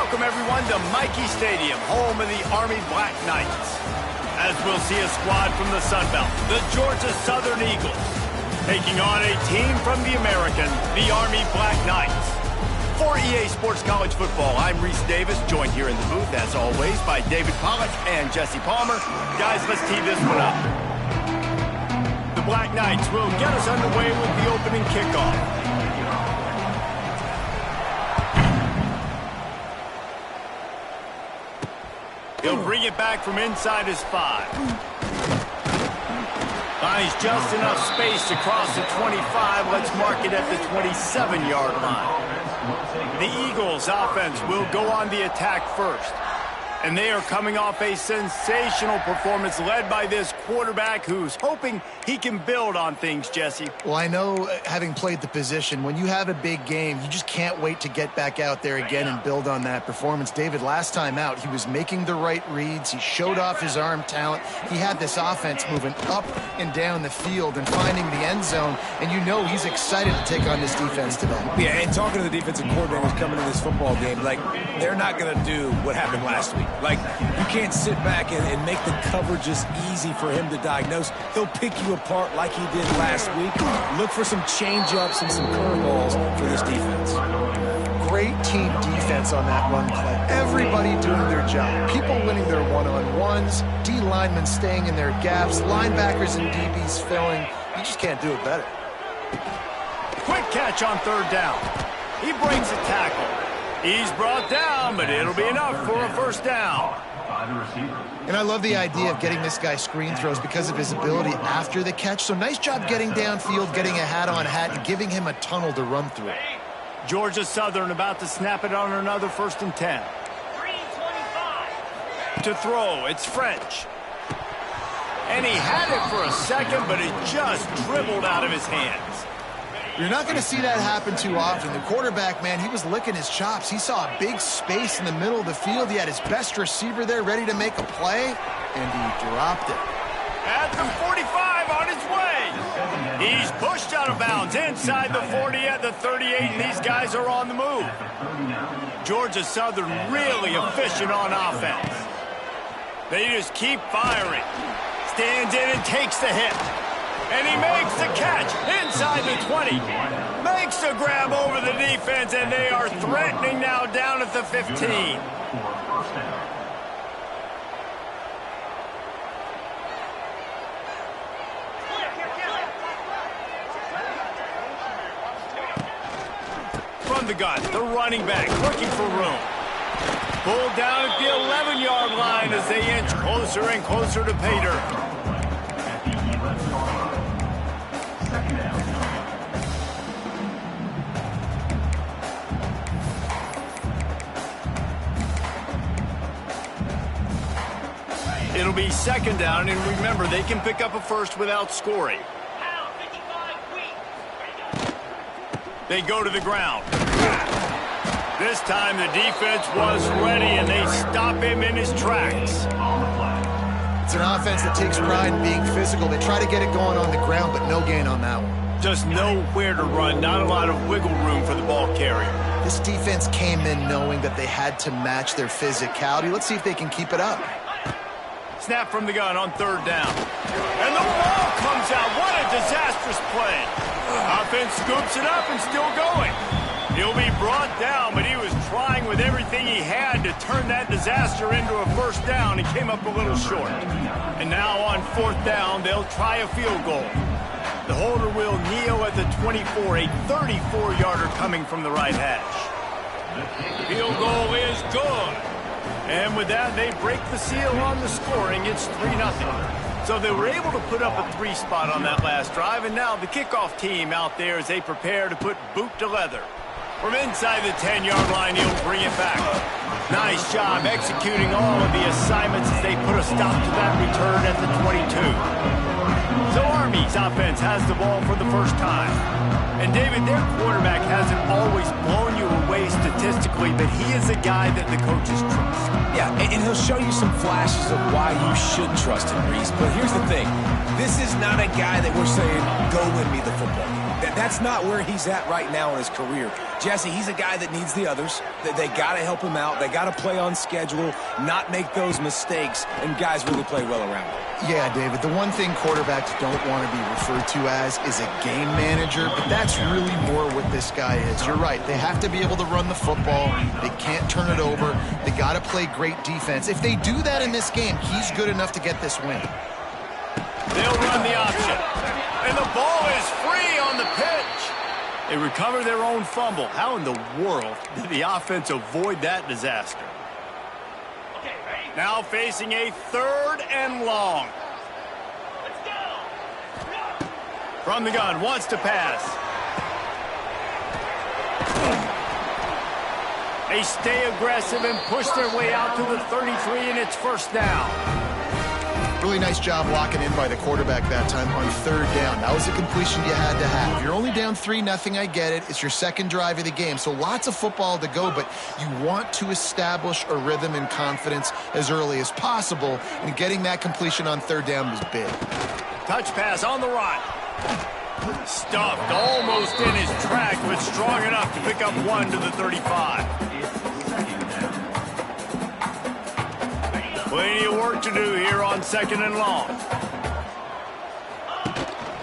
welcome everyone to Michie Stadium, home of the Army Black Knights. As we'll see a squad from the Sun Belt, the Georgia Southern Eagles, taking on a team from the American, the Army Black Knights. For EA Sports College Football, I'm Reese Davis, joined here in the booth, as always, by David Pollack and Jesse Palmer. Guys, let's tee this one up. The Black Knights will get us underway with the opening kickoff. He'll bring it back from inside his 5. Finds just enough space to cross the 25. Let's mark it at the 27-yard line. The Eagles offense will go on the attack first. And they are coming off a sensational performance led by this quarterback who's hoping he can build on things, Jesse. Well, I know, having played the position, when you have a big game, you just can't wait to get back out there again and build on that performance. David, last time out, he was making the right reads. He showed off his arm talent. He had this offense moving up and down the field and finding the end zone. And you know he's excited to take on this defense today. Yeah, and talking to the defensive coordinators coming into this football game, like, they're not going to do what happened last week. Like, you can't sit back and make the coverages easy for him to diagnose. He'll pick you apart like he did last week. Look for some change-ups and some curveballs for this defense. Great team defense on that run play. Everybody doing their job. People winning their one-on-ones, D linemen staying in their gaps, linebackers and DBs filling. You just can't do it better. Quick catch on third down. He breaks a tackle. He's brought down, but it'll be enough for a first down. And I love the idea of getting this guy screen throws because of his ability after the catch. So nice job getting downfield, getting a hat-on-hat, and giving him a tunnel to run through. Georgia Southern about to snap it on another 1st and 10. To throw, it's French. And he had it for a second, but it just dribbled out of his hands. You're not going to see that happen too often. The quarterback, man, he was licking his chops. He saw a big space in the middle of the field. He had his best receiver there ready to make a play, and he dropped it. At the 45 on his way. He's pushed out of bounds inside the 40 at the 38, and these guys are on the move. Georgia Southern really efficient on offense. They just keep firing. Stands in and takes the hit. And he makes the catch inside the 20. Makes the grab over the defense, and they are threatening now down at the 15. From the gun, the running back looking for room. Pulled down at the 11-yard line as they inch closer and closer to pay dirt. It'll be 2nd down, and remember, they can pick up a first without scoring. They go to the ground. This time the defense was ready, and they stop him in his tracks. It's an offense that takes pride in being physical. They try to get it going on the ground, but no gain on that one. Just nowhere to run, not a lot of wiggle room for the ball carrier. This defense came in knowing that they had to match their physicality. Let's see if they can keep it up. Snap from the gun on 3rd down. And the ball comes out. What a disastrous play. Offense scoops it up and still going. He'll be brought down, but he was trying with everything he had to turn that disaster into a 1st down and came up a little short. And now on 4th down, they'll try a field goal. The holder will kneel at the 24, a 34-yarder coming from the right hash. Field goal is good. And with that, they break the seal on the scoring. It's 3-0. So they were able to put up a 3 spot on that last drive, and now the kickoff team out there as they prepare to put boot to leather. From inside the 10-yard line, he'll bring it back. Nice job executing all of the assignments as they put a stop to that return at the 22. So Army's offense has the ball for the first time. And David, their quarterback hasn't always blown you away statistically, but he is a guy that the coaches trust. Yeah, and he'll show you some flashes of why you should trust him, Reese. But here's the thing. This is not a guy that we're saying, go win me the football game. That's not where he's at right now in his career. Jesse, he's a guy that needs the others. They got to help him out. They got to play on schedule, not make those mistakes, and guys really play well around him. Yeah, David, the one thing quarterbacks don't want to be referred to as is a game manager, but that's really more what this guy is. You're right. They have to be able to run the football. They can't turn it over. They got to play great defense. If they do that in this game, he's good enough to get this win. They'll run the option. And the ball is free on the pitch. They recover their own fumble. How in the world did the offense avoid that disaster? Now facing a 3rd and long. From the gun, wants to pass. They stay aggressive and push their way out to the 33, and it's 1st down. Really nice job locking in by the quarterback that time on 3rd down. That was a completion you had to have. You're only down 3-0, I get it. It's your 2nd drive of the game, so lots of football to go, but you want to establish a rhythm and confidence as early as possible, and getting that completion on 3rd down was big. Touch pass on the run. Stuffed almost in his track, but strong enough to pick up 1 to the 35. Plenty of work to do here on 2nd and long.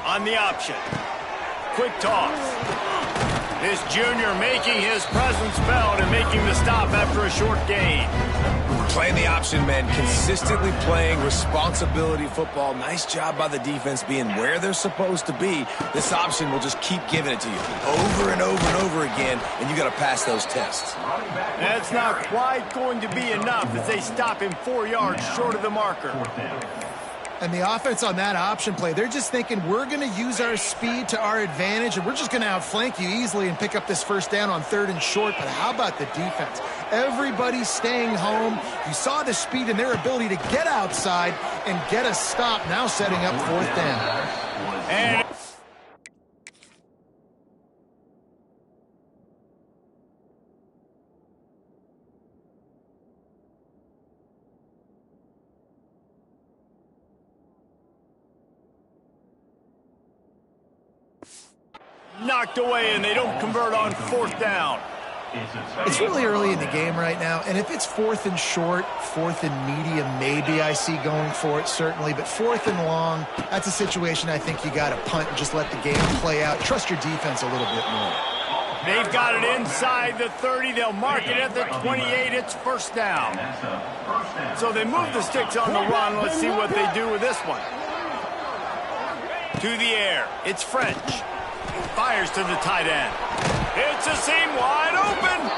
On the option. Quick toss. This junior making his presence felt and making the stop after a short gain. Playing the option, man. Consistently playing responsibility football. Nice job by the defense being where they're supposed to be. This option will just keep giving it to you over and over and over again, and you got to pass those tests. That's not quite going to be enough as they stop him 4 yards short of the marker. And the offense on that option play, they're just thinking we're going to use our speed to our advantage, and we're just going to outflank you easily and pick up this 1st down on 3rd and short. But how about the defense? Everybody's staying home. You saw the speed and their ability to get outside and get a stop, now setting up 4th down. And knocked away, and they don't convert on 4th down. It's really early in the game right now, and if it's 4th and short, 4th and medium, maybe I see going for it, certainly, but 4th and long, that's a situation I think you got to punt and just let the game play out. Trust your defense a little bit more. They've got it inside the 30. They'll mark it at the 28. It's 1st down. So they move the sticks on the run. Let's see what they do with this one. To the air. It's French. Fires to the tight end. It's a seam wide open.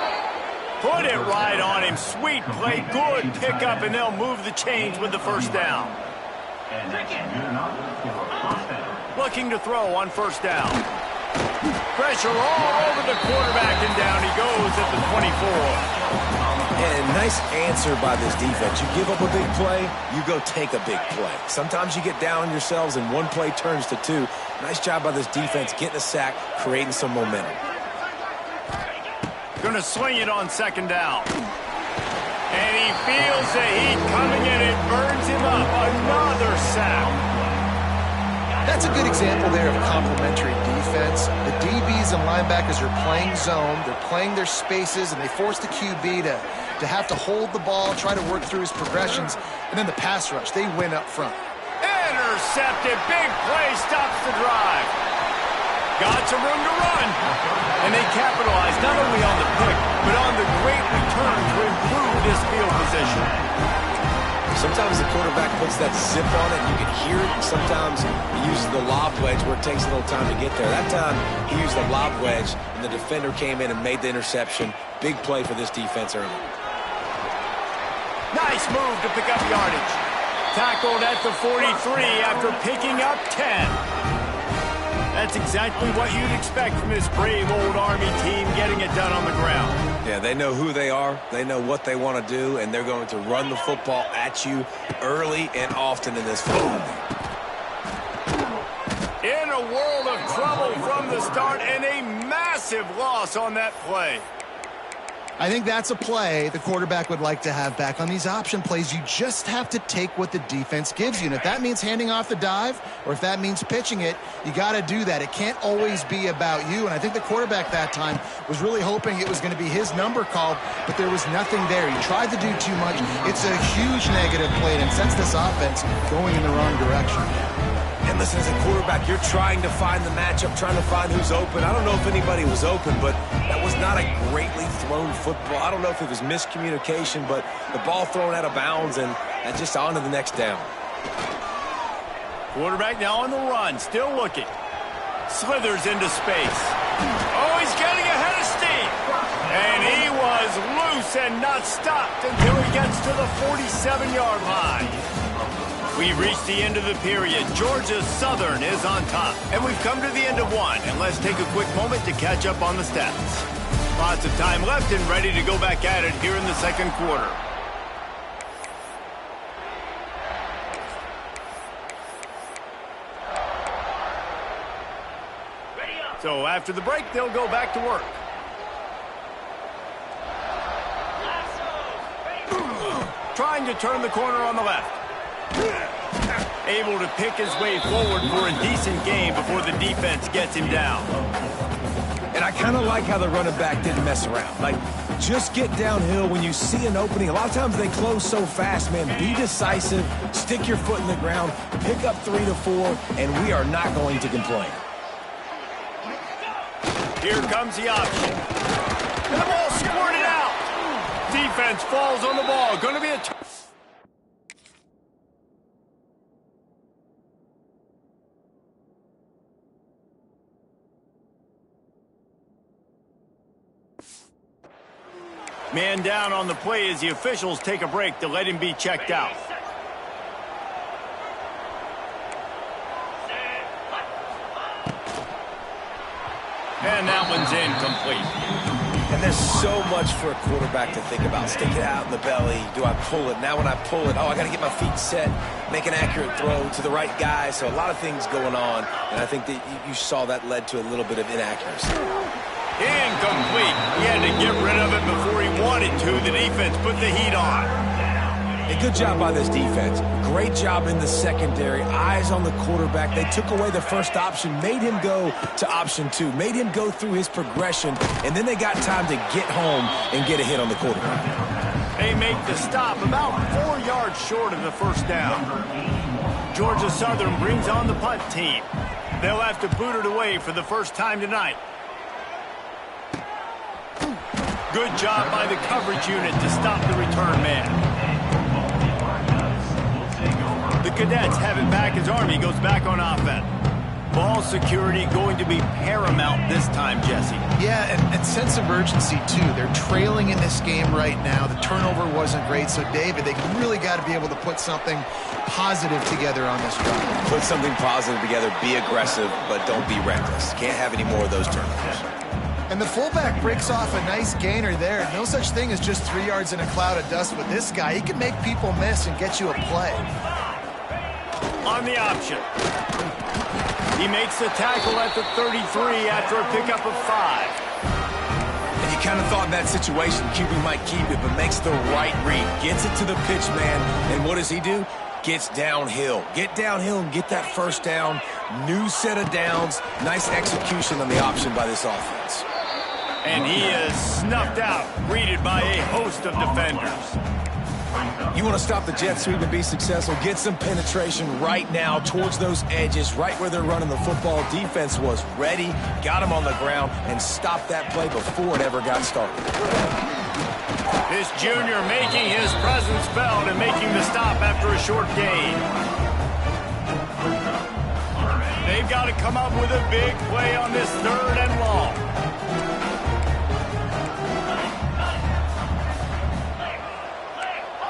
Put it right on him. Sweet play. Good pickup, and they'll move the chains with the 1st down. Looking to throw on 1st down. Pressure all over the quarterback, and down he goes at the 24. And nice answer by this defense. You give up a big play, you go take a big play. Sometimes you get down on yourselves and 1 play turns to 2. Nice job by this defense getting a sack, creating some momentum. Gonna swing it on 2nd down. And he feels the heat coming in. It burns him up. Another sack. That's a good example there of complementary defense. The DBs and linebackers are playing zone. They're playing their spaces, and they force the QB to have to hold the ball, try to work through his progressions. And then the pass rush, they win up front. Intercepted. Big play stops the drive. Got some room to run. And they capitalize not only on the pick, but on the great return to improve this field position. Sometimes the quarterback puts that zip on it, and you can hear it. Sometimes he uses the lob wedge where it takes a little time to get there. That time, he used the lob wedge, and the defender came in and made the interception. Big play for this defense early. Nice move to pick up yardage. Tackled at the 43 after picking up 10. That's exactly what you'd expect from this brave old Army team, getting it done on the ground. Yeah, they know who they are, they know what they want to do, and they're going to run the football at you early and often in this football game. In a world of trouble from the start, and a massive loss on that play. I think that's a play the quarterback would like to have back. On these option plays, you just have to take what the defense gives you. And if that means handing off the dive or if that means pitching it, you got to do that. It can't always be about you. And I think the quarterback that time was really hoping it was going to be his number called, but there was nothing there. He tried to do too much. It's a huge negative play and sets this offense going in the wrong direction. And listen, as a quarterback, you're trying to find the matchup, trying to find who's open. I don't know if anybody was open, but that was not a greatly thrown football. I don't know if it was miscommunication, but the ball thrown out of bounds and just on to the next down. Quarterback now on the run, still looking. Slithers into space. Oh, he's getting ahead of steam. And he was loose and not stopped until he gets to the 47-yard line. We've reached the end of the period. Georgia Southern is on top. And we've come to the end of one. And let's take a quick moment to catch up on the stats. Lots of time left and ready to go back at it here in the second quarter. So after the break, they'll go back to work. Trying to turn the corner on the left. Able to pick his way forward for a decent game before the defense gets him down. And I kind of like how the running back didn't mess around. Like, just get downhill when you see an opening. A lot of times they close so fast, man. Be decisive, stick your foot in the ground, pick up 3 to 4, and we are not going to complain. Here comes the option. And the ball squirted out. Defense falls on the ball. Going to be a... Man down on the play as the officials take a break to let him be checked out. And that one's incomplete. And there's so much for a quarterback to think about. Stick it out in the belly. Do I pull it? Now when I pull it, oh, I got to get my feet set, make an accurate throw to the right guy. So a lot of things going on. And I think that you saw that led to a little bit of inaccuracy. Incomplete. He had to get rid of it before he wanted to. The defense put the heat on. A good job by this defense. Great job in the secondary. Eyes on the quarterback. They took away the first option, made him go to option 2, made him go through his progression, and then they got time to get home and get a hit on the quarterback. They make the stop about 4 yards short of the first down. Georgia Southern brings on the punt team. They'll have to boot it away for the first time tonight. Good job by the coverage unit to stop the return man. The Cadets have it back as Army goes back on offense. Ball security going to be paramount this time, Jesse. Yeah, and sense of urgency, too. They're trailing in this game right now. The turnover wasn't great, so, David, they really got to be able to put something positive together on this drive. Put something positive together, be aggressive, but don't be reckless. Can't have any more of those turnovers. And the fullback breaks off a nice gainer there. No such thing as just 3 yards in a cloud of dust with this guy. He can make people miss and get you a play. On the option. He makes the tackle at the 33 after a pickup of 5. And you kind of thought in that situation QB might keep it, but makes the right read. Gets it to the pitch man, and what does he do? Gets downhill. Get downhill and get that first down. New set of downs. Nice execution on the option by this offense. And he is snuffed out, greeted by a host of defenders. You want to stop the jet sweep and be successful, get some penetration right now towards those edges, right where they're running the football. Defense was ready, got him on the ground, and stopped that play before it ever got started. This junior making his presence felt and making the stop after a short gain. They've got to come up with a big play on this 3rd and long.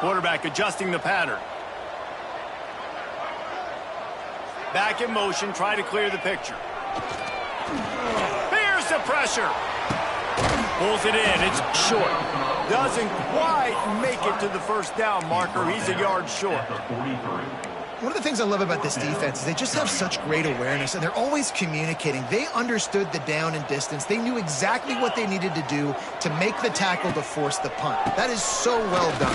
Quarterback adjusting the pattern. Back in motion, try to clear the picture. Here's the pressure. Pulls it in, it's short. Doesn't quite make it to the first down marker. He's a yard short. One of the things I love about this defense is they just have such great awareness, and they're always communicating. They understood the down and distance. They knew exactly what they needed to do to make the tackle to force the punt. That is so well done.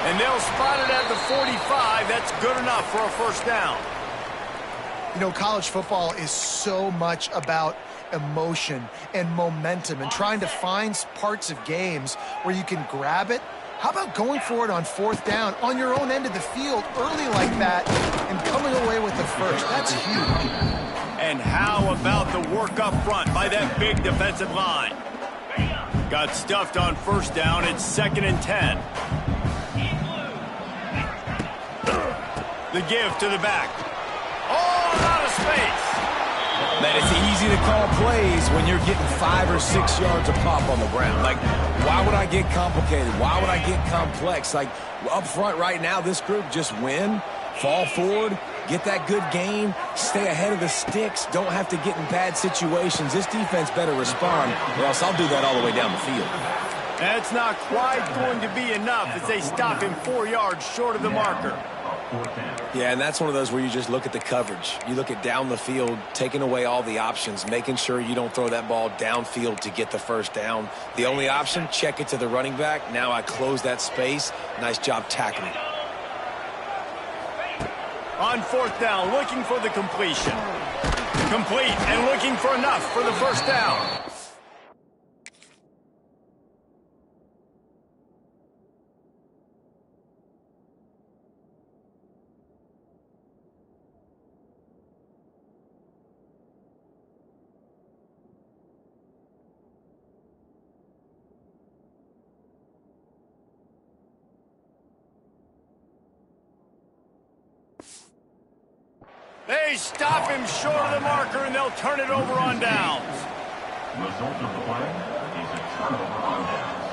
And they'll spot it at the 45. That's good enough for a first down. You know, college football is so much about emotion and momentum and trying to find parts of games where you can grab it. How about going for it on fourth down on your own end of the field early like that and coming away with the first? That's huge. And how about the work up front by that big defensive line? Got stuffed on first down. It's 2nd and 10. The give to the back. Oh, out of space. Man, it's easy to call plays when you're getting 5 or 6 yards a pop on the ground. Like, why would I get complicated? Why would I get complex? Like, up front right now, this group just win, fall forward, get that good game, stay ahead of the sticks, don't have to get in bad situations. This defense better respond, or else I'll do that all the way down the field. That's not quite going to be enough as they stop him 4 yards short of the marker. Yeah, and that's one of those where you just look at the coverage. You look at down the field, taking away all the options, making sure you don't throw that ball downfield to get the first down. The only option, check it to the running back. Now I close that space. Nice job tackling. On fourth down, looking for the completion. Complete and looking for enough for the first down. They stop him short of the marker, and they'll turn it over on downs. Result of the play is a turnover on downs.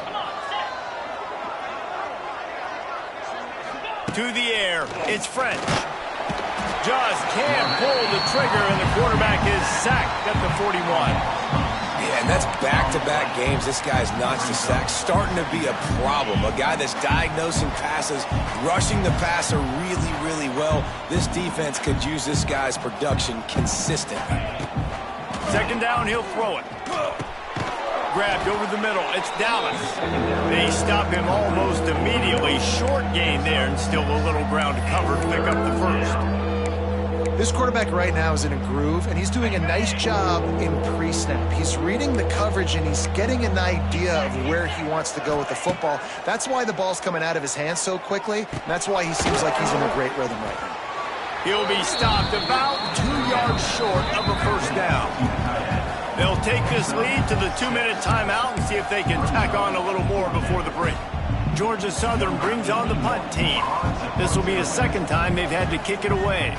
To the air, it's French. Just can't pull the trigger, and the quarterback is sacked at the 41. Yeah, and that's back-to-back games. This guy's notched a sack, starting to be a problem. A guy that's diagnosing passes, rushing the passer really, really well. This defense could use this guy's production consistently. 2nd down, he'll throw it. Grabbed over the middle. It's Dallas. They stop him almost immediately. Short gain there, and still a little ground to cover to pick up the first. This quarterback right now is in a groove, and he's doing a nice job in pre-snap. He's reading the coverage, and he's getting an idea of where he wants to go with the football. That's why the ball's coming out of his hands so quickly, and that's why he seems like he's in a great rhythm right now. He'll be stopped about 2 yards short of a first down. They'll take this lead to the 2-minute timeout and see if they can tack on a little more before the break. Georgia Southern brings on the punt team. This will be the 2nd time they've had to kick it away.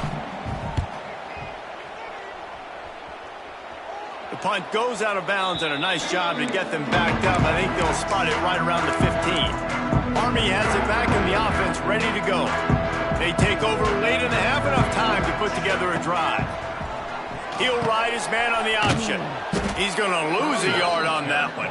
The punt goes out of bounds, and a nice job to get them backed up. I think they'll spot it right around the 15. Army has it back in the offense, ready to go. They take over late in the half, enough time to put together a drive. He'll ride his man on the option. He's going to lose a yard on that one.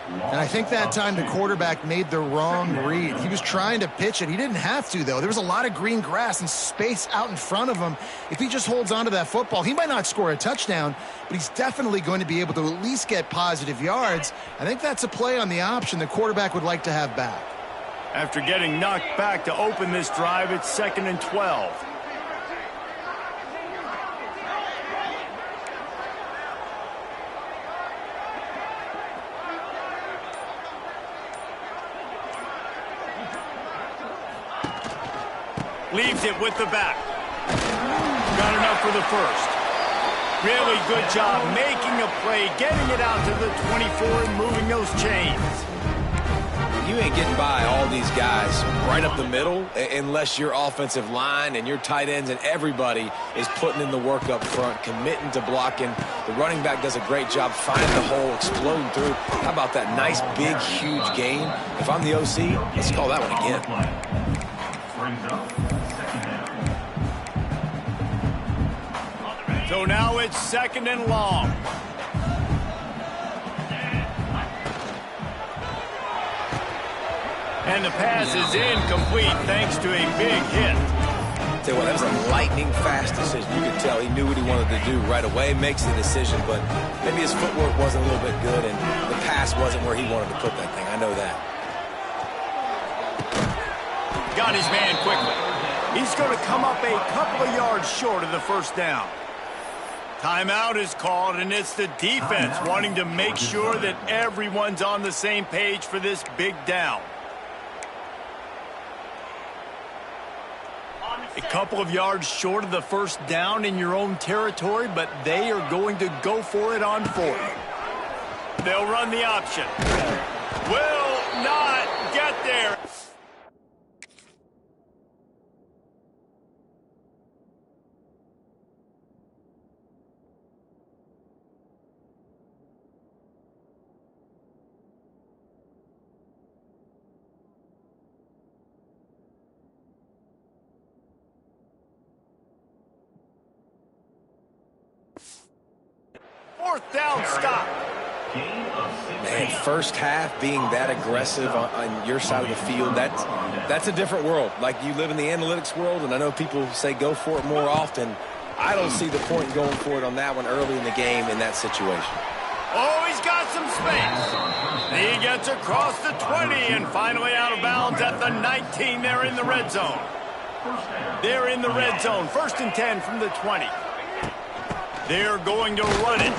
And I think that time the quarterback made the wrong read. He was trying to pitch it. He didn't have to, though. There was a lot of green grass and space out in front of him. If he just holds on to that football, he might not score a touchdown, but he's definitely going to be able to at least get positive yards. I think that's a play on the option the quarterback would like to have back. After getting knocked back to open this drive, it's 2nd and 12. Leaves it with the back. Got enough for the first. Really good job making a play, getting it out to the 24 and moving those chains. You ain't getting by all these guys right up the middle unless your offensive line and your tight ends and everybody is putting in the work up front, committing to blocking. The running back does a great job finding the hole, exploding through. How about that nice, big, huge gain? If I'm the OC, let's call that one again. Brings up 2nd down. So now it's 2nd and long. And the pass is incomplete thanks to a big hit. tell you what, that was a lightning-fast decision. You could tell he knew what he wanted to do right away, makes the decision, but maybe his footwork wasn't a little bit good, and the pass wasn't where he wanted to put that thing. I know that. Got his man quickly. He's going to come up a couple of yards short of the first down. Timeout is called, and it's the defense wanting to make sure that everyone's on the same page for this big down. A couple of yards short of the first down in your own territory, but they are going to go for it on fourth. They'll run the option. Will not get there. Fourth down stop. Man, first half being that aggressive on your side of the field, that's a different world. Like, you live in the analytics world, and I know people say go for it more often. I don't see the point in going for it on that one early in the game in that situation. Oh, he's got some space. He gets across the 20 and finally out of bounds at the 19. They're in the red zone. They're in the red zone. 1st and 10 from the 20. They're going to run it.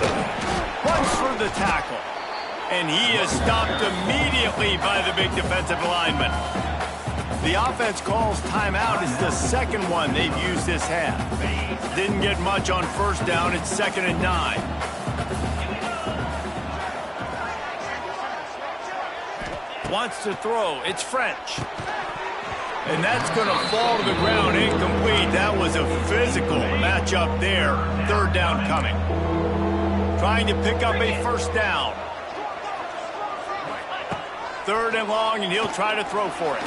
Runs for the tackle. And he is stopped immediately by the big defensive lineman. The offense calls timeout. It's the second one they've used this half. Didn't get much on first down. It's 2nd and 9. Wants to throw. It's French. And that's going to fall to the ground incomplete. That was a physical matchup there. 3rd down coming. Trying to pick up a first down. 3rd and long, and he'll try to throw for it.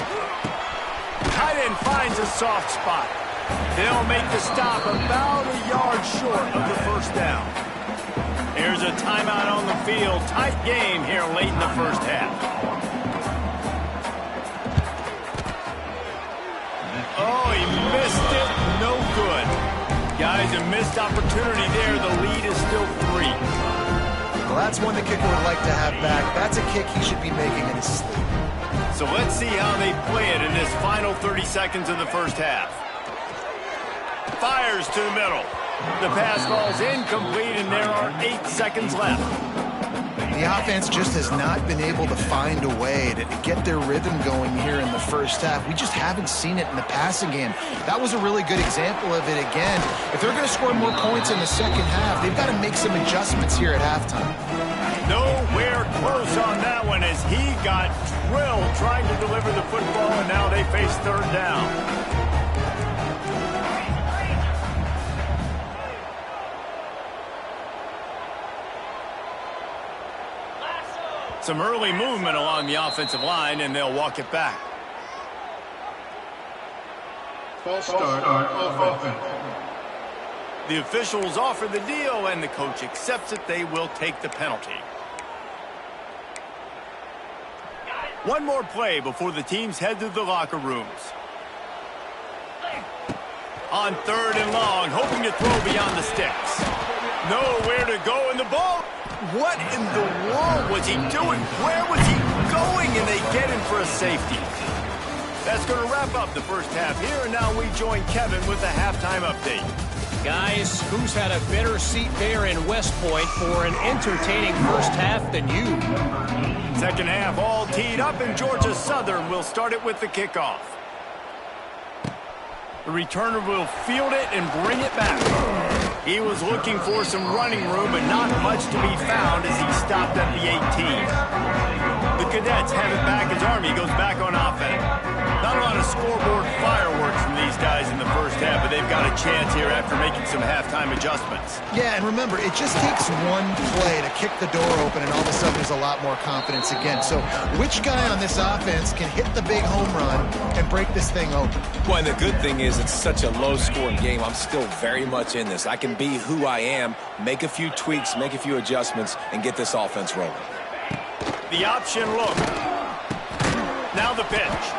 Tight end finds a soft spot. They'll make the stop about a yard short of the first down. Here's a timeout on the field. Tight game here late in the first half. Oh, he missed it. No good. Guys, a missed opportunity there. The lead is still 3. Well, that's one the kicker would like to have back. That's a kick he should be making in his sleep. So let's see how they play it in this final 30 seconds of the first half. Fires to the middle. The pass falls incomplete, and there are 8 seconds left. The offense just has not been able to find a way to get their rhythm going here in the first half. We just haven't seen it in the passing game. That was a really good example of it again. If they're going to score more points in the second half, they've got to make some adjustments here at halftime. Nowhere close on that one as he got drilled trying to deliver the football, and now they face 3rd down. Some early movement along the offensive line, and they'll walk it back. False start on offense. The officials offer the deal, and the coach accepts it. They will take the penalty. One more play before the teams head to the locker rooms. On 3rd and long, hoping to throw beyond the sticks. Nowhere to go in the ball. What in the world was he doing? Where was he going? And they get him for a safety. That's going to wrap up the first half here, and now we join Kevin with the halftime update. Guys, who's had a better seat there in West Point for an entertaining first half than you? Second half all teed up, and Georgia Southern will start it with the kickoff. The returner will field it and bring it back. He was looking for some running room, but not much to be found as he stopped at the 18. The Cadets have it back as Army goes back on offense. Not a lot of scoreboard fireworks from these guys in the first half, but they've got a chance here after making some halftime adjustments. Yeah, and remember, it just takes one play to kick the door open, and all of a sudden there's a lot more confidence again. So which guy on this offense can hit the big home run and break this thing open? Well, and the good thing is it's such a low-scoring game. I'm still very much in this. I can be who I am, make a few tweaks, make a few adjustments, and get this offense rolling. The option look. Now the pitch.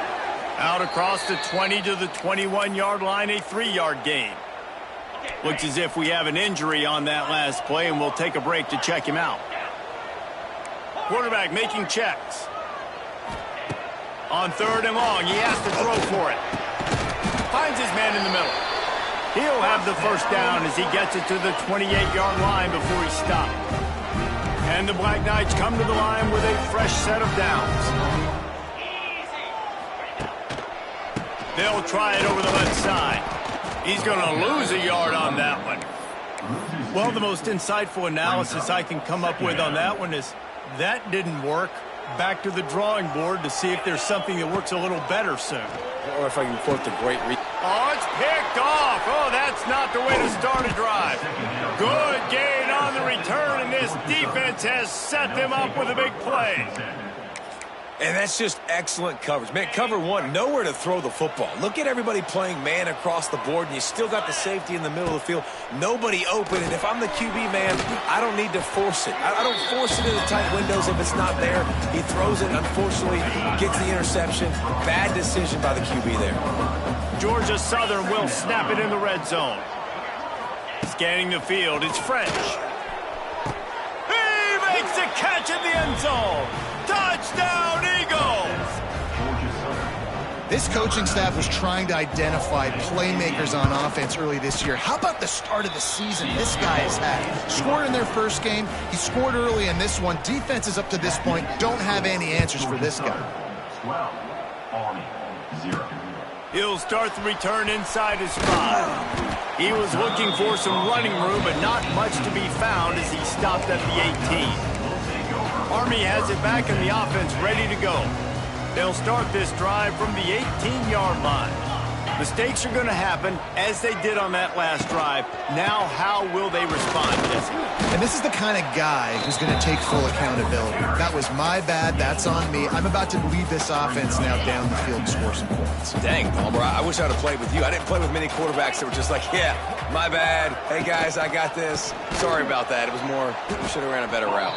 Out across the 20 to the 21-yard line, a 3-yard gain. Looks as if we have an injury on that last play, and we'll take a break to check him out. Quarterback making checks. On 3rd and long, he has to throw for it. Finds his man in the middle. He'll have the first down as he gets it to the 28-yard line before he stopped. And the Black Knights come to the line with a fresh set of downs. They'll try it over the left side. He's going to lose a yard on that one. Well, the most insightful analysis I can come up with on that one is that didn't work. Back to the drawing board to see if there's something that works a little better soon. Or if I can quote the great... Oh, it's picked off. Oh, that's not the way to start a drive. Good gain on the return, and this defense has set them up with a big play. And that's just excellent coverage. Man, cover one, nowhere to throw the football. Look at everybody playing man across the board, and you still got the safety in the middle of the field. Nobody open, and if I'm the QB, man, I don't need to force it. I don't force it into tight windows if it's not there. He throws it, unfortunately, gets the interception. Bad decision by the QB there. Georgia Southern will snap it in the red zone. Scanning the field, it's French. He makes the catch in the end zone. Touchdown, Eagles! This coaching staff was trying to identify playmakers on offense early this year. How about the start of the season this guy has had? Scored in their first game. He scored early in this one. Defenses up to this point don't have any answers for this guy. 12, Army, 0. He'll start the return inside his 5. He was looking for some running room, but not much to be found as he stopped at the 18. Army has it back in the offense, ready to go. They'll start this drive from the 18-yard line. Mistakes are going to happen, as they did on that last drive. Now, how will they respond, Jesse? And this is the kind of guy who's going to take full accountability. That was my bad. That's on me. I'm about to lead this offense now down the field and score some points. Dang, Palmer, I wish I'd have played with you. I didn't play with many quarterbacks that were just like, yeah, my bad. Hey, guys, I got this. Sorry about that. It was more, we should have ran a better route.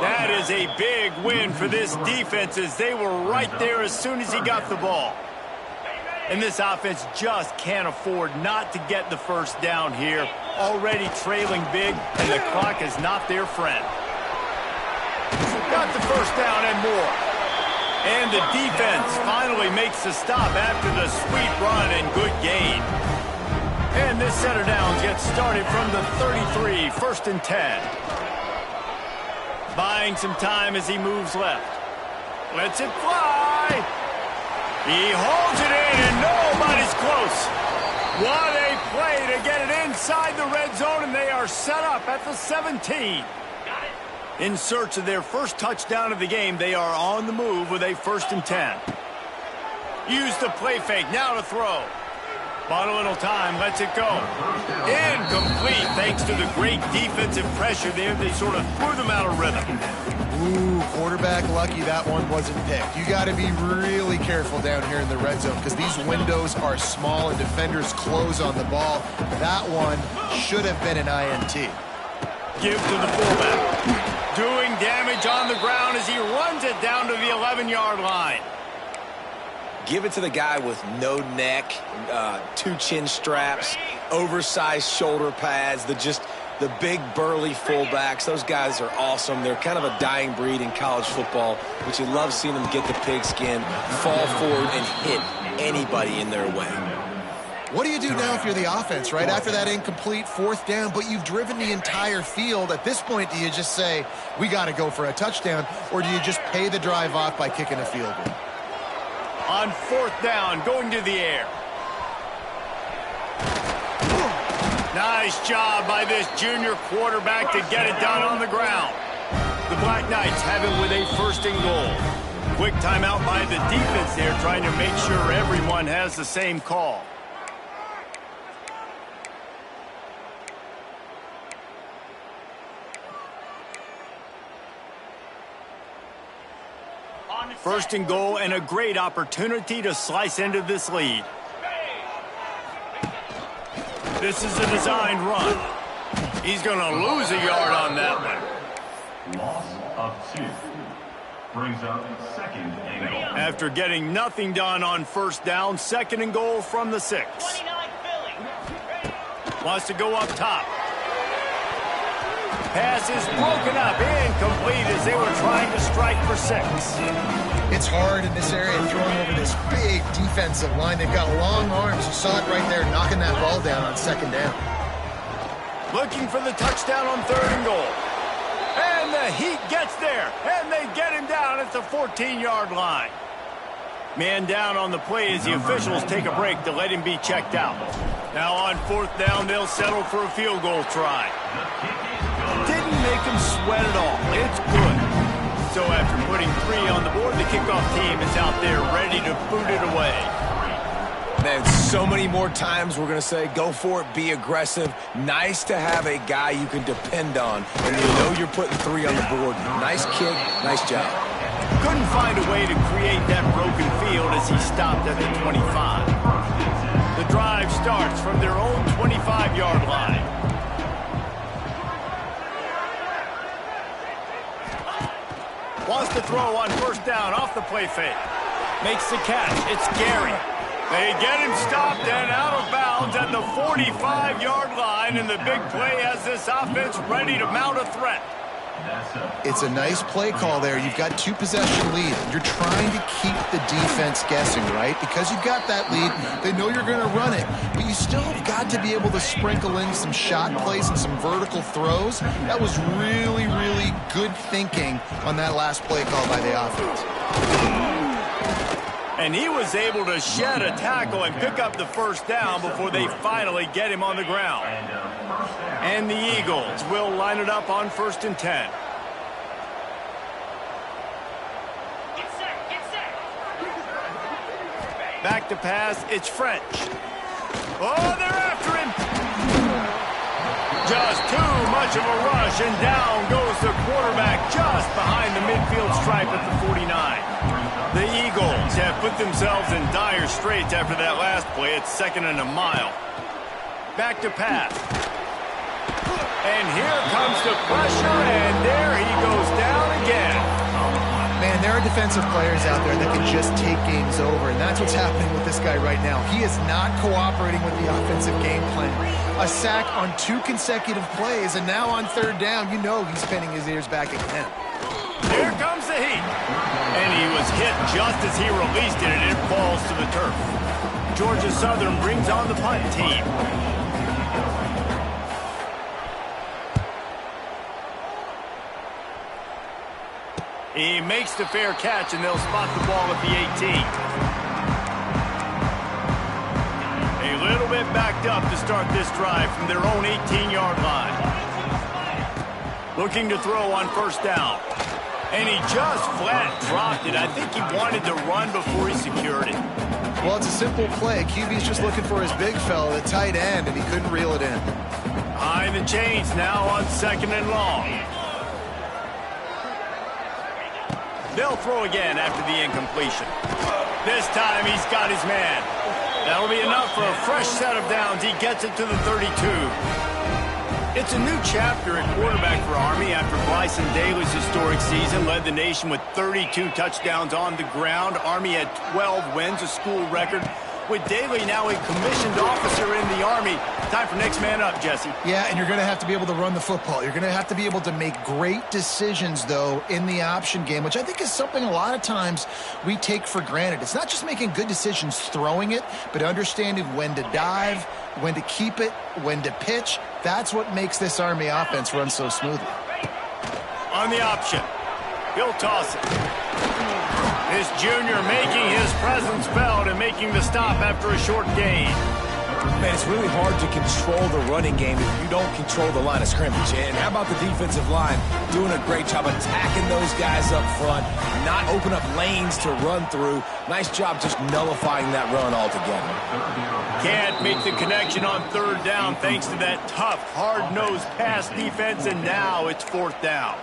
That is a big win for this defense as they were right there as soon as he got the ball. And this offense just can't afford not to get the first down here. Already trailing big, and the clock is not their friend. Got the first down and more. And the defense finally makes the stop after the sweet run and good gain. And this center down gets started from the 33, 1st and 10. Buying some time as he moves left. Lets it fly. He holds it in, and nobody's close. What a play to get it inside the red zone, and they are set up at the 17. In search of their first touchdown of the game, they are on the move with a 1st and 10. Use the play fake, now to throw. Bought a little time, lets it go. Incomplete, thanks to the great defensive pressure there. They sort of threw them out of rhythm. Ooh, quarterback lucky that one wasn't picked. You got to be really careful down here in the red zone because these windows are small and defenders close on the ball. That one should have been an INT. Give to the fullback. Doing damage on the ground as he runs it down to the 11-yard line. Give it to the guy with no neck, 2 chin straps, oversized shoulder pads, the big burly fullbacks. Those guys are awesome. They're kind of a dying breed in college football, but you love seeing them get the pigskin, fall forward, and hit anybody in their way. What do you do now if you're the offense, right? After that incomplete 4th down, but you've driven the entire field. At this point, do you just say, we got to go for a touchdown, or do you just pay the drive off by kicking a field goal? On 4th down, going to the air. Nice job by this junior quarterback to get it done on the ground. The Black Knights have it with a 1st and goal. Quick timeout by the defense there, trying to make sure everyone has the same call. First and goal, and a great opportunity to slice into this lead. This is a designed run. He's going to lose a yard on that one. Loss of 2. Brings up 2nd and After getting nothing done on first down, 2nd and goal from the 6. Wants to go up top. Pass is broken up, incomplete as they were trying to strike for 6. It's hard in this area throwing over this big defensive line. They've got long arms. You saw it right there, knocking that ball down on 2nd down. Looking for the touchdown on 3rd and goal. And the Heat gets there, and they get him down at the 14-yard line. Man down on the play as the officials take a break to let him be checked out. Now on 4th down, they'll settle for a field goal try. Didn't make him sweat at all. It's good. So after putting 3 on the board, the kickoff team is out there ready to boot it away. Man, so many more times we're going to say, go for it, be aggressive. Nice to have a guy you can depend on, and you know you're putting 3 on the board. Nice kick, nice job. Couldn't find a way to create that broken field as he stopped at the 25. The drive starts from their own 25-yard line. Wants to throw on 1st down off the play fake. Makes the catch. It's Gary. They get him stopped and out of bounds at the 45-yard line, and the big play has this offense ready to mount a threat. It's a nice play call there. You've got 2-possession lead. You're trying to keep the defense guessing, right? Because you've got that lead, they know you're going to run it, but you still have got to be able to sprinkle in some shot plays and some vertical throws. That was really, really good thinking on that last play call by the offense. And he was able to shed a tackle and pick up the 1st down before they finally get him on the ground. And the Eagles will line it up on 1st and 10. Back to pass, it's French. Oh, they're after him. Just too much of a rush, and down goes the quarterback just behind the midfield stripe at the 49. The Eagles have put themselves in dire straits after that last play. It's 2nd and a mile. Back to pass. And here comes the pressure, and there he goes down again. Man, there are defensive players out there that can just take games over, and that's what's happening with this guy right now. He is not cooperating with the offensive game plan. A sack on 2 consecutive plays, and now on 3rd down, you know he's pinning his ears back again. Here comes the Heat. And he was hit just as he released it, and it falls to the turf. Georgia Southern brings on the punt team. He makes the fair catch, and they'll spot the ball at the 18. A little bit backed up to start this drive from their own 18-yard line. Looking to throw on 1st down. And he just flat dropped it. I think he wanted to run before he secured it. Well, it's a simple play. QB's just looking for his big fella, the tight end, and he couldn't reel it in. Behind the chains now on 2nd and long. They'll throw again after the incompletion. This time he's got his man. That'll be enough for a fresh set of downs. He gets it to the 32. It's a new chapter at quarterback for Army after Bryson Daly's historic season led the nation with 32 touchdowns on the ground. Army had 12 wins, a school record. With Daly now a commissioned officer in the Army. Time for next man up, Jesse. Yeah, and you're going to have to be able to run the football. You're going to have to be able to make great decisions, though, in the option game, which I think is something a lot of times we take for granted. It's not just making good decisions throwing it, but understanding when to dive, when to keep it, when to pitch. That's what makes this Army offense run so smoothly. On the option, he'll toss it. This junior making his presence felt and making the stop after a short gain. Man, it's really hard to control the running game if you don't control the line of scrimmage. And how about the defensive line doing a great job attacking those guys up front, not open up lanes to run through. Nice job just nullifying that run altogether. Can't make the connection on 3rd down thanks to that tough, hard-nosed pass defense, and now it's 4th down.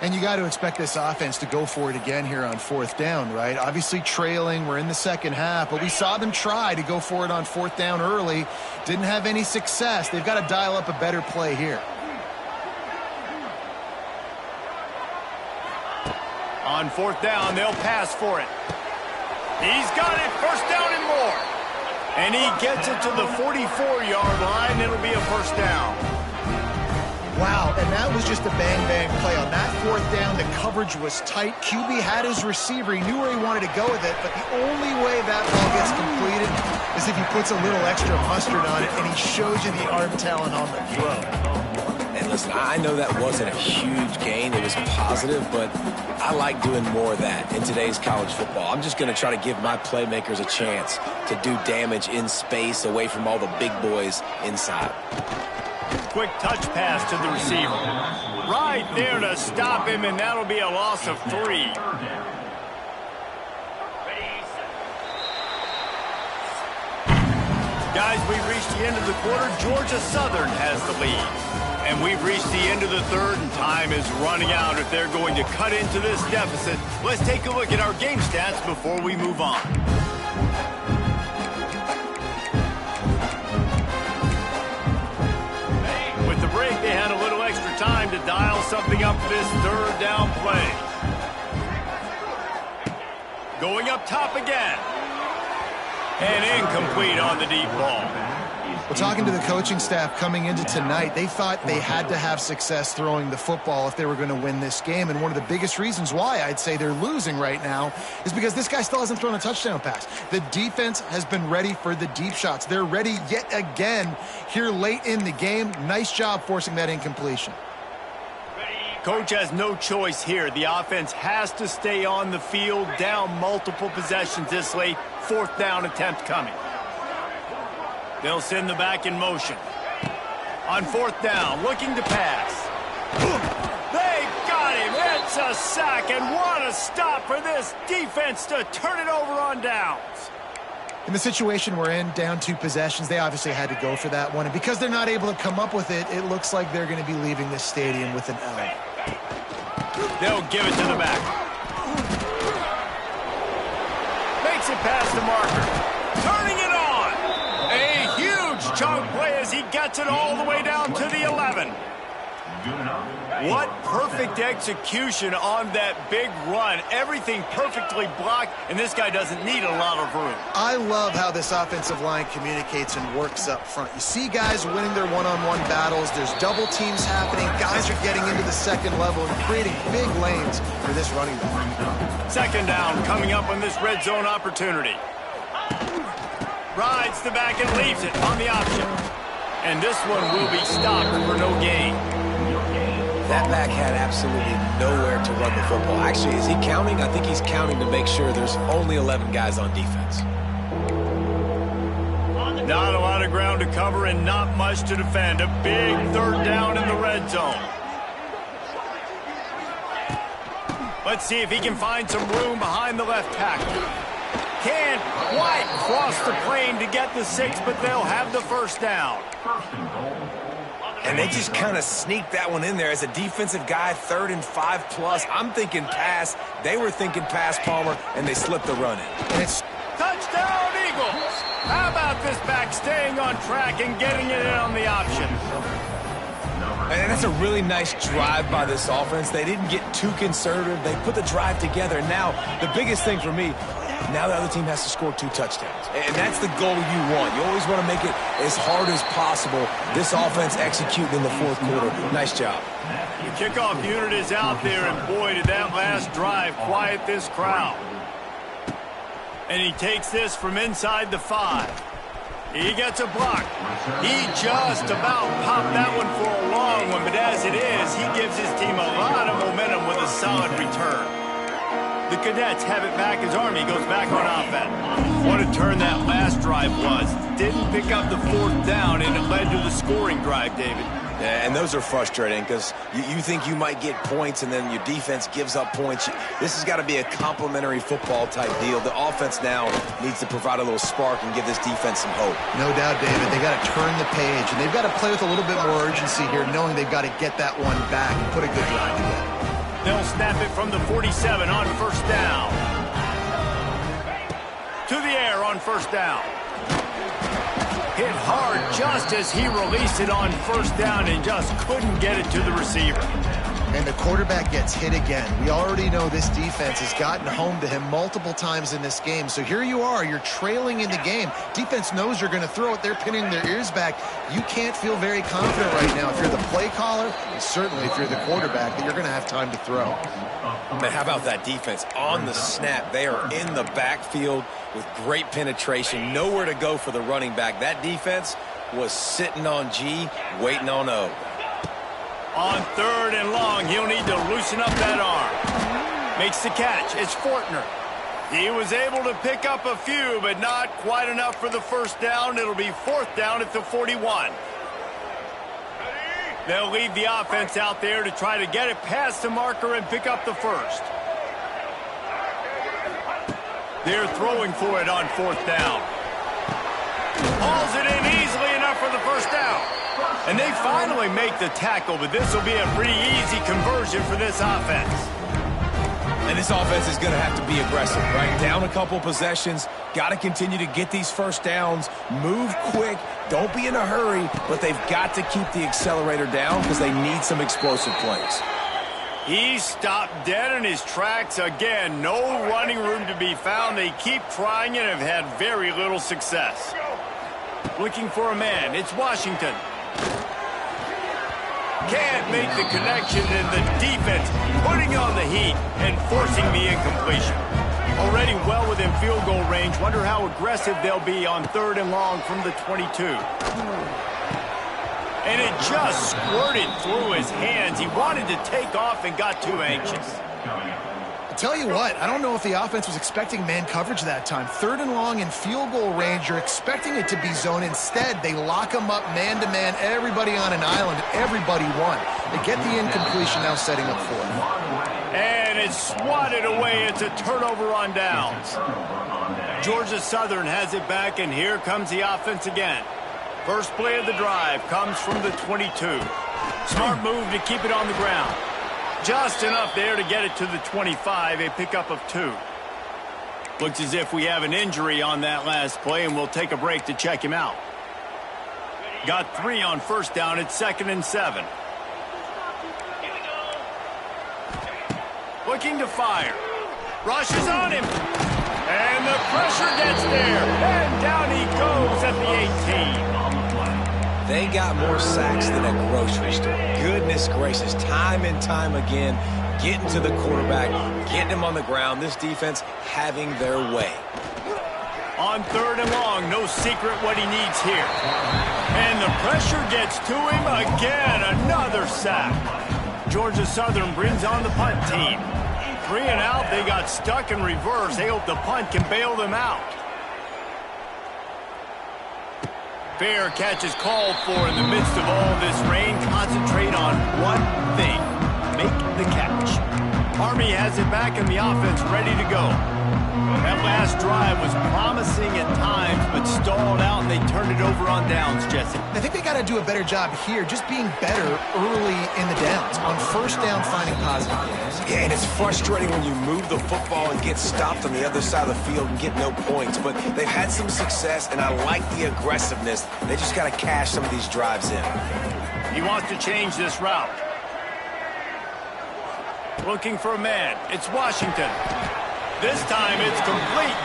And you got to expect this offense to go for it again here on 4th down, right? Obviously trailing, we're in the second half, but we saw them try to go for it on 4th down early. Didn't have any success. They've got to dial up a better play here. On fourth down, they'll pass for it. He's got it, first down and more. And he gets it to the 44-yard line. It'll be a first down. Wow, and that was just a bang-bang play. On that fourth down, the coverage was tight. QB had his receiver. He knew where he wanted to go with it, but the only way that ball gets completed is if he puts a little extra mustard on it, and he shows you the arm talent on the throw. And listen, I know that wasn't a huge gain. It was positive, but I like doing more of that in today's college football. I'm just going to try to give my playmakers a chance to do damage in space away from all the big boys inside. Quick touch pass to the receiver. Right there to stop him, and that'll be a loss of 3. Guys, we've reached the end of the quarter. Georgia Southern has the lead. And we've reached the end of the third, and time is running out if they're going to cut into this deficit. Let's take a look at our game stats before we move on. With the break, they had a little extra time to dial something up for this third down play. Going up top again. And incomplete on the deep ball. Well, talking to the coaching staff coming into tonight, they thought they had to have success throwing the football if they were going to win this game. And one of the biggest reasons why I'd say they're losing right now is because this guy still hasn't thrown a touchdown pass. The defense has been ready for the deep shots. They're ready yet again here late in the game. Nice job forcing that incompletion. Coach has no choice here. The offense has to stay on the field, down multiple possessions this late. Fourth down attempt coming. They'll send the back in motion. On fourth down, looking to pass. They got him. It's a sack, and what a stop for this defense to turn it over on downs. In the situation we're in, down 2 possessions, they obviously had to go for that one. And because they're not able to come up with it, it looks like they're going to be leaving this stadium with an L. They'll give it to the back. Makes it past the marker. Turning it on. A huge chunk play as he gets it all the way down to the 11. What perfect execution on that big run. Everything perfectly blocked, and this guy doesn't need a lot of room. I love how this offensive line communicates and works up front. You see guys winning their one-on-one battles. There's double teams happening. Guys are getting into the second level and creating big lanes for this running back. Second down coming up on this red zone opportunity. Rides the back and leaves it on the option. And this one will be stopped for no gain. That back had absolutely nowhere to run the football. Actually, is he counting? I think he's counting to make sure there's only 11 guys on defense. Not a lot of ground to cover and not much to defend. A big third down in the red zone. Let's see if he can find some room behind the left tackle. Can't quite cross the plane to get the 6, but they'll have the first down. And they just kind of sneaked that one in there as a defensive guy, 3rd and 5+. I'm thinking pass. They were thinking pass, Palmer, and they slipped the run in. And it's Touchdown, Eagles! How about this back staying on track and getting it in on the option? And that's a really nice drive by this offense. They didn't get too conservative. They put the drive together. Now, the biggest thing for me, now the other team has to score 2 touchdowns. And that's the goal you want. You always want to make it as hard as possible. This offense executing in the fourth quarter. Nice job. The kickoff unit is out there, and boy, did that last drive quiet this crowd. And he takes this from inside the 5. He gets a block. He just about popped that one for a long one, but as it is, he gives his team a lot of momentum with a solid return. The Cadets have it back as Army goes back on offense. What a turn that last drive was. Didn't pick up the 4th down, and it led to the scoring drive, David. Yeah, and those are frustrating because you think you might get points and then your defense gives up points. This has got to be a complementary football type deal. The offense now needs to provide a little spark and give this defense some hope. no doubt, David. They got to turn the page, and they've got to play with a little bit more urgency here, knowing they've got to get that one back and put a good drive together. They'll snap it from the 47 on first down. To the air on first down. Hit hard just as he released it on first down and just couldn't get it to the receiver. And the quarterback gets hit again. We already know this defense has gotten home to him multiple times in this game. So here you are, you're trailing in the game. Defense knows you're going to throw it. They're pinning their ears back. You can't feel very confident right now if you're the play caller, and certainly if you're the quarterback, that you're going to have time to throw. Man, how about that defense on the snap? They are in the backfield with great penetration, nowhere to go for the running back. That defense was sitting on G, waiting on O. On 3rd and long, he'll need to loosen up that arm. Makes the catch. It's Fortner. He was able to pick up a few, but not quite enough for the first down. It'll be 4th down at the 41. They'll leave the offense out there to try to get it past the marker and pick up the first. They're throwing for it on 4th down. Hauls it in easily enough for the first down. And they finally make the tackle, but this will be a pretty easy conversion for this offense. And this offense is going to have to be aggressive, right? Down a couple possessions, got to continue to get these first downs, move quick, don't be in a hurry, but they've got to keep the accelerator down because they need some explosive plays. He stopped dead in his tracks again. No running room to be found. They keep trying and have had very little success. Looking for a man. It's Washington. Can't make the connection, and the defense putting on the heat and forcing the incompletion. Already well within field goal range. Wonder how aggressive they'll be on 3rd and long from the 22. And it just squirted through his hands. He wanted to take off and got too anxious. I'll tell you what, I don't know if the offense was expecting man coverage that time. 3rd and long in field goal range, you're expecting it to be zone. Instead, they lock them up man-to-man, everybody on an island, everybody won. They get the incompletion, now setting up 4th. And it's swatted away. It's a turnover on downs. Georgia Southern has it back, and here comes the offense again. First play of the drive comes from the 22. Smart move to keep it on the ground. Just enough there to get it to the 25, a pickup of 2. Looks as if we have an injury on that last play, and we'll take a break to check him out. Got 3 on 1st down. It's 2nd and 7. Looking to fire. Rushes on him. And the pressure gets there. And down he goes at the 18. They got more sacks than a grocery store. Goodness gracious, time and time again, getting to the quarterback, getting him on the ground. This defense having their way. On 3rd and long, no secret what he needs here. And the pressure gets to him again. Another sack. Georgia Southern brings on the punt team. 3 and out, they got stuck in reverse. They hope the punt can bail them out. Fair catch is called for in the midst of all this rain. Concentrate on one thing. Make the catch. Army has it back and the offense ready to go. That last drive was promising at times, but stalled out, and they turned it over on downs, Jesse. I think they got to do a better job here, just being better early in the downs. On 1st down, finding positive plays. Yeah, and it's frustrating when you move the football and get stopped on the other side of the field and get no points. But they've had some success, and I like the aggressiveness. They just got to cash some of these drives in. He wants to change this route. Looking for a man. It's Washington. This time it's complete.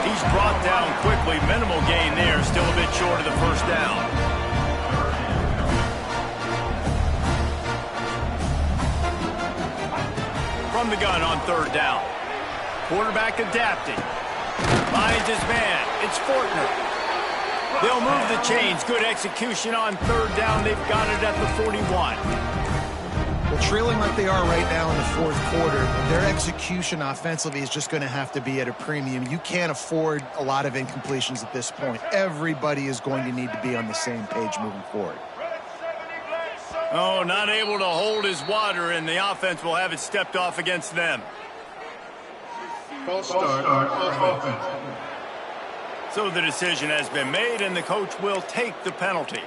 He's brought down quickly. Minimal gain there. Still a bit short of the first down. From the gun on 3rd down. Quarterback adapting. Finds his man. It's Fortner. They'll move the chains. Good execution on 3rd down. They've got it at the 41. Well, trailing like they are right now in the 4th quarter, their execution offensively is just going to have to be at a premium. You can't afford a lot of incompletions at this point. Everybody is going to need to be on the same page moving forward. Oh, not able to hold his water, and the offense will have it stepped off against them. False start on offense. So the decision has been made, and the coach will take the penalty.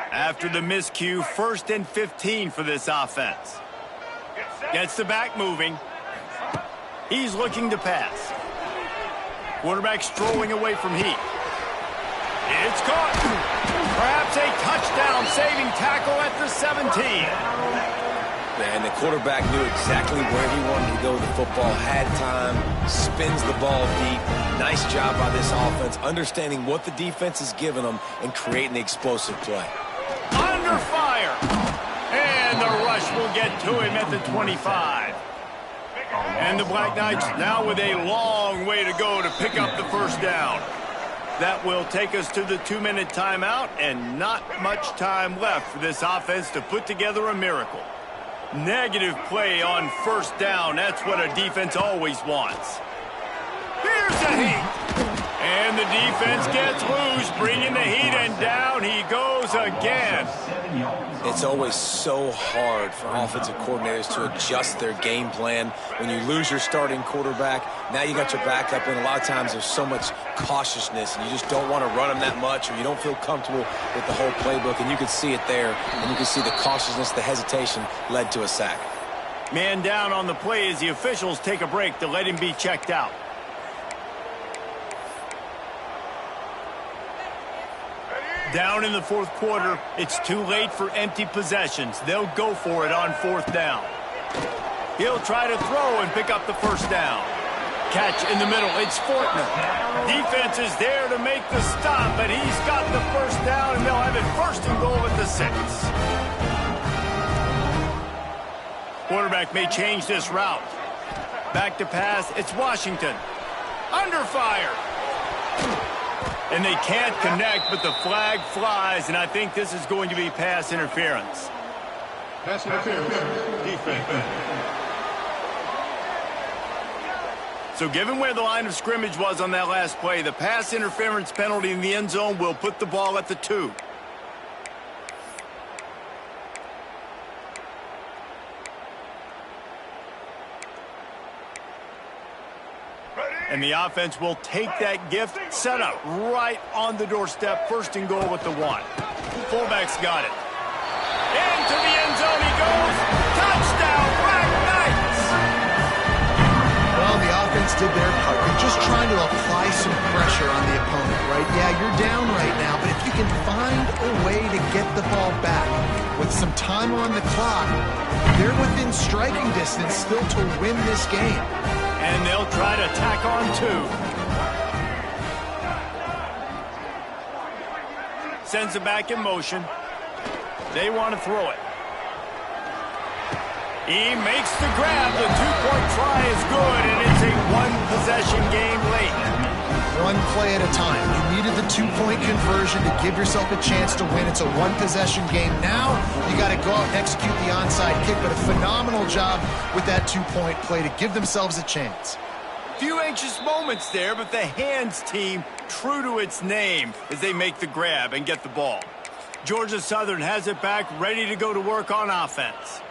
After the miscue, 1st and 15 for this offense. Gets the back moving. He's looking to pass. Quarterback strolling away from heat. It's caught. Perhaps a touchdown-saving tackle at the 17. And the quarterback knew exactly where he wanted to go with the football, had time, spins the ball deep. Nice job by this offense, understanding what the defense is giving them and creating the explosive play. Under fire. And the rush will get to him at the 25. And the Black Knights now with a long way to go to pick up the first down. That will take us to the 2-minute timeout, and not much time left for this offense to put together a miracle. Negative play on first down. That's what a defense always wants. Here's a heat. And the defense gets loose, bringing the heat, and down he goes again. It's always so hard for offensive coordinators to adjust their game plan. When you lose your starting quarterback, now you got your backup in. A lot of times there's so much cautiousness, and you just don't want to run them that much, or you don't feel comfortable with the whole playbook, and you can see it there, and you can see the cautiousness, the hesitation led to a sack. Man down on the play as the officials take a break to let him be checked out. Down in the fourth quarter, it's too late for empty possessions. They'll go for it on fourth down. He'll try to throw and pick up the first down. Catch in the middle, it's Fortner. Defense is there to make the stop, but he's got the first down, and they'll have it first and goal at the 6. Quarterback may change this route. Back to pass, it's Washington. Under fire. And they can't connect, but the flag flies, and I think this is going to be pass interference. Pass interference. Defense. So given where the line of scrimmage was on that last play, the pass interference penalty in the end zone will put the ball at the 2. And the offense will take that gift, set up right on the doorstep, first and goal with the 1. Fullback's got it. Into the end zone he goes. Touchdown, Black Knights! Well, the offense did their part. They're just trying to apply some pressure on the opponent, right? Yeah, you're down right now, but if you can find a way to get the ball back with some time on the clock, they're within striking distance still to win this game. And they'll try to tack on 2. Sends it back in motion. They want to throw it. He makes the grab. The 2-point try is good, and it's a one-possession game late. One play at a time. You needed the 2-point conversion to give yourself a chance to win. It's a one-possession game. Now you got to go out and execute the onside kick, but a phenomenal job with that 2-point play to give themselves a chance. Few anxious moments there, but the hands team true to its name as they make the grab and get the ball. Georgia Southern has it back, ready to go to work on offense.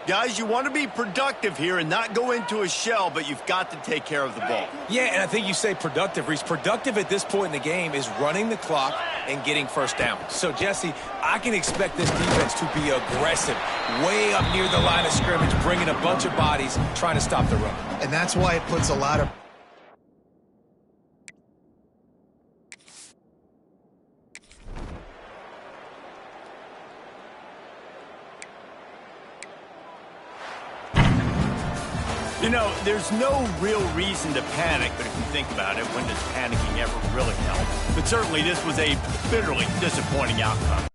Guys, you want to be productive here and not go into a shell, but you've got to take care of the ball. Yeah, and I think you say productive, Reese. Productive at this point in the game is running the clock and getting first down. So, Jesse, I can expect this defense to be aggressive, way up near the line of scrimmage, bringing a bunch of bodies, trying to stop the run. And that's why it puts a lot of... You know, there's no real reason to panic, but if you think about it, when does panicking ever really help? But certainly this was a bitterly disappointing outcome.